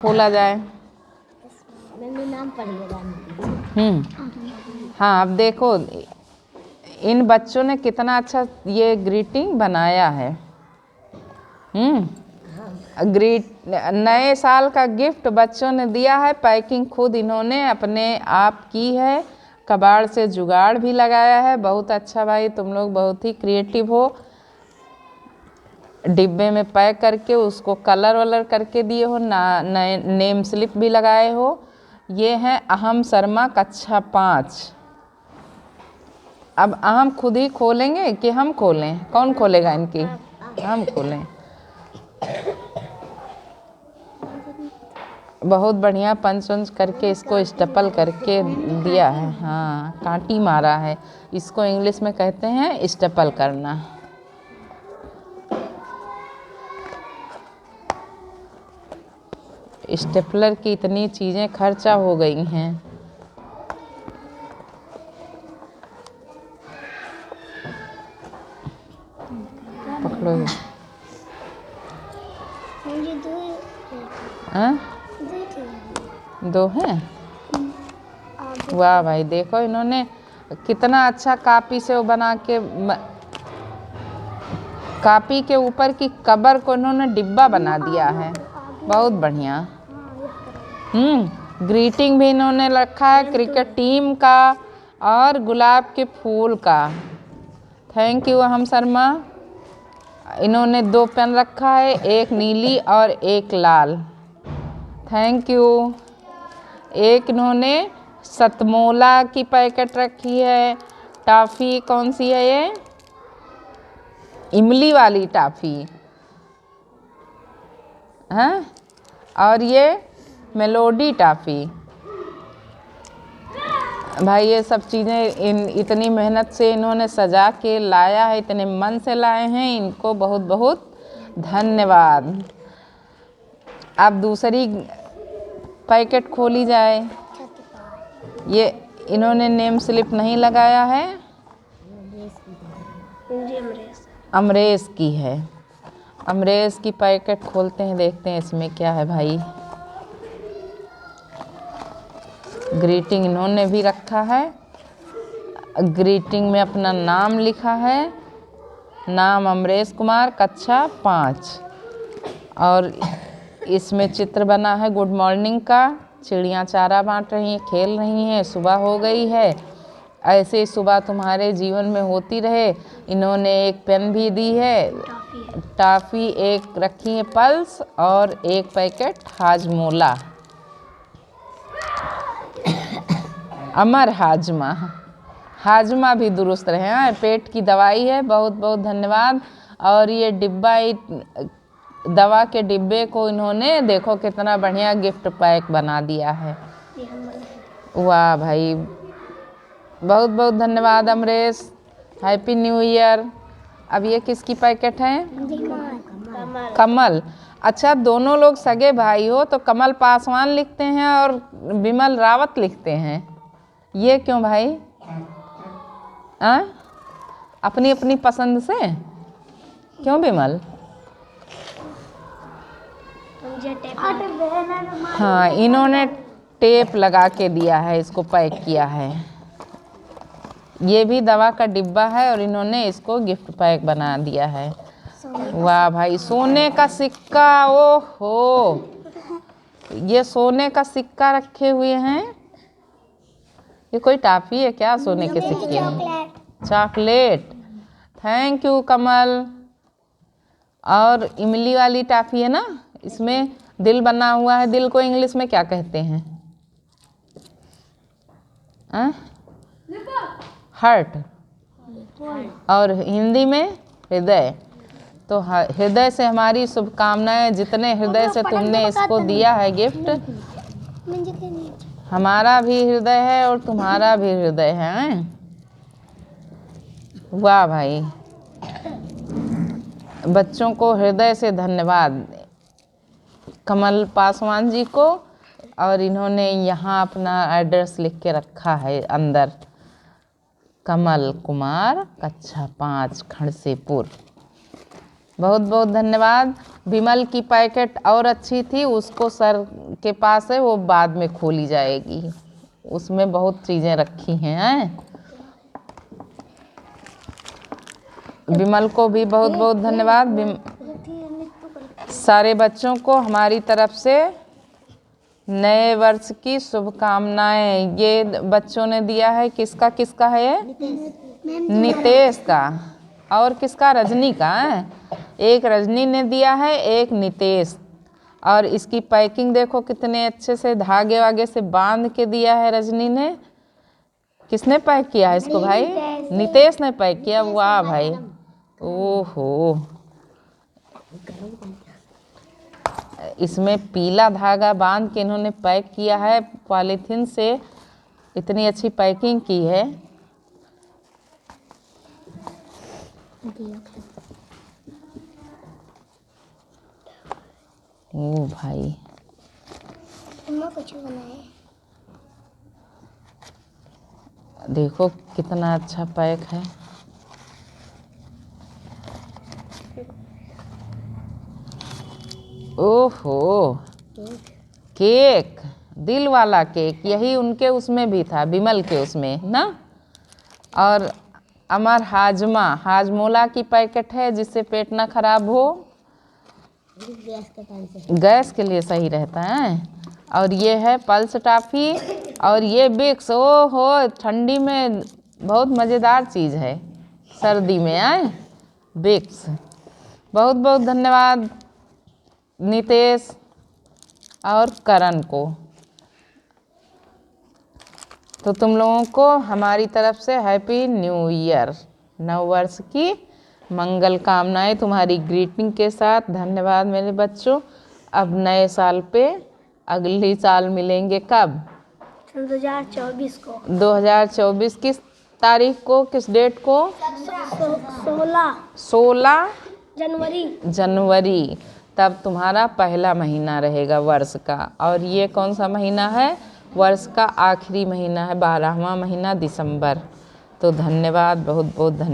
खोला जाए। नाम पढ़िएगा। हाँ, अब देखो इन बच्चों ने कितना अच्छा ये ग्रीटिंग बनाया है। नए साल का गिफ्ट बच्चों ने दिया है। पैकिंग खुद इन्होंने अपने आप की है। कबाड़ से जुगाड़ भी लगाया है। बहुत अच्छा भाई, तुम लोग बहुत ही क्रिएटिव हो। डिब्बे में पैक करके उसको कलर वलर करके दिए हो, नए नेम स्लिप भी लगाए हो। ये हैं अहम शर्मा कक्षा 5। अब अहम खुद ही खोलेंगे कि हम खोलें? कौन खोलेगा इनकी? हम खोलें। बहुत बढ़िया पंच वंच करके इसको स्टेपल करके दिया है। हाँ, कांटी मारा है। इसको इंग्लिश में कहते हैं स्टेपल करना। स्टेपलर की इतनी चीज़ें खर्चा हो गई हैं। पकड़ो। दो हैं। वाह भाई, देखो इन्होंने कितना अच्छा कापी से वो बना के कापी के ऊपर की कवर को इन्होंने डिब्बा बना दिया है। बहुत बढ़िया। ग्रीटिंग भी इन्होंने रखा है क्रिकेट टीम का और गुलाब के फूल का। थैंक यू अहम शर्मा। इन्होंने 2 पेन रखा है, एक नीली और एक लाल। Thank you. एक इन्होंने सतमोला की पैकेट रखी है। टॉफ़ी कौन सी है ये? इमली वाली टॉफ़ी है। और ये मेलोडी टॉफ़ी। भाई ये सब चीज़ें इतनी मेहनत से इन्होंने सजा के लाया है, इतने मन से लाए हैं। इनको बहुत बहुत धन्यवाद। अब दूसरी पैकेट खोली जाए। ये इन्होंने नेम स्लिप नहीं लगाया है। अमरेश की है। अमरेश की पैकेट खोलते हैं, देखते हैं इसमें क्या है भाई। ग्रीटिंग इन्होंने भी रखा है। ग्रीटिंग में अपना नाम लिखा है। नाम अमरेश कुमार, कक्षा 5। और इसमें चित्र बना है गुड मॉर्निंग का। चिड़ियाँ चारा बांट रही हैं, खेल रही हैं, सुबह हो गई है। ऐसे सुबह तुम्हारे जीवन में होती रहे। इन्होंने एक पेन भी दी है। टॉफ़ी एक रखी है पल्स और एक पैकेट हाजमोला। अमर हाजमा। हाजमा भी दुरुस्त रहे। हाँ, पेट की दवाई है। बहुत बहुत धन्यवाद। और ये डिब्बा, दवा के डिब्बे को इन्होंने देखो कितना बढ़िया गिफ्ट पैक बना दिया है। वाह भाई, बहुत बहुत धन्यवाद अमरेश। Happy new year. अब ये किसकी पैकेट है? कमल। अच्छा, दोनों लोग सगे भाई हो तो कमल पासवान लिखते हैं और विमल रावत लिखते हैं। ये क्यों भाई? अपनी अपनी पसंद से क्यों विमल? हाँ, इन्होंने टेप लगा के दिया है, इसको पैक किया है। ये भी दवा का डिब्बा है और इन्होंने इसको गिफ्ट पैक बना दिया है। वाह भाई, सोने का सिक्का। ओहो, ये सोने का सिक्का रखे हुए हैं। ये कोई टॉफ़ी है क्या? सोने के सिक्के हैं। चॉकलेट। थैंक यू कमल। और इमली वाली टॉफ़ी है ना, इसमें दिल बना हुआ है। दिल को इंग्लिश में क्या कहते हैं? हार्ट। और हिंदी में हृदय। तो हृदय से हमारी शुभकामनाएं। जितने हृदय से तुमने इसको दिया है गिफ्ट, हमारा भी हृदय है और तुम्हारा भी हृदय है। वाह भाई, बच्चों को हृदय से धन्यवाद कमल पासवान जी को। और इन्होंने यहाँ अपना एड्रेस लिख के रखा है अंदर। कमल कुमार, कक्षा 5, खड़सेपुर। बहुत बहुत धन्यवाद। विमल की पैकेट और अच्छी थी, उसको सर के पास है, वो बाद में खोली जाएगी, उसमें बहुत चीज़ें रखी हैं। विमल को भी बहुत बहुत धन्यवाद। सारे बच्चों को हमारी तरफ से नए वर्ष की शुभकामनाएं। ये बच्चों ने दिया है, किसका किसका है ये? नितेश का, और किसका? रजनी का है। एक रजनी ने दिया है, एक नितेश। और इसकी पैकिंग देखो कितने अच्छे से धागे वागे से बांध के दिया है रजनी ने। किसने पैक किया है इसको भाई? नितेश ने पैक किया। वाह भाई, ओहो। इसमें पीला धागा बांध के इन्होंने पैक किया है पॉलीथीन से, इतनी अच्छी पैकिंग की है। ओ भाई, कुछ बनाए। देखो कितना अच्छा पैक है। ओहो, केक, दिल वाला केक, यही उनके उसमें भी था, विमल के उसमें ना। और अमर हाजमा, हाजमोला की पैकेट है, जिससे पेट ना खराब हो, गैस के लिए सही रहता है। और ये है पल्स टॉफ़ी, और ये बिक्स। ओ हो, ठंडी में बहुत मज़ेदार चीज़ है, सर्दी में आए बिक्स। बहुत बहुत धन्यवाद नितेश और करण को। तो तुम लोगों को हमारी तरफ से हैप्पी न्यू ईयर, नव वर्ष की मंगल कामनाएं तुम्हारी ग्रीटिंग के साथ। धन्यवाद मेरे बच्चों। अब नए साल पे अगली साल मिलेंगे कब? 2024 को। 2024 किस तारीख को, किस डेट को? 16 जनवरी। तब तुम्हारा पहला महीना रहेगा वर्ष का। और ये कौन सा महीना है? वर्ष का आखिरी महीना है, 12वां महीना दिसंबर। तो धन्यवाद, बहुत बहुत धन्यवाद।